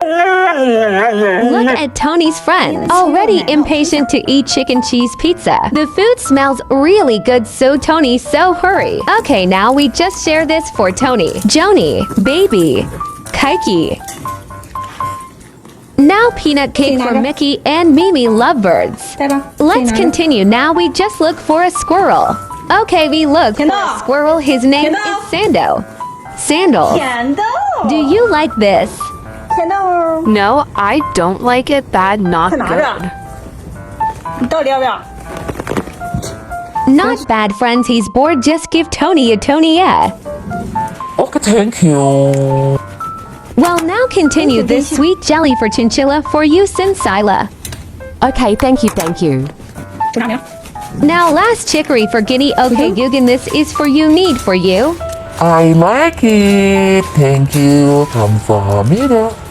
Look at Tony's friends, already impatient to eat chicken cheese pizza. The food smells really good, so Tony, so hurry. Okay, now we just share this for Tony, Joni, Baby, Kaiki. Now peanut cake for Mickey and Mimi lovebirds. Let's continue. Now we just look for a squirrel. Okay, we look for a squirrel. His name is Sando. Sandal. Do you like this? No, I don't like it. That not good. 你到底要不要？ Not bad, friends. He's bored. Just give Tony a Tonya. Okay, thank you. Well, now continue this sweet jelly for Chinchilla for you, Sinsila. Okay, thank you, thank you. 煮大名。 Now last chicory for Guinea. Okay, Yugen, this is for you. Need for you. I like it. Thank you. 감사합니다.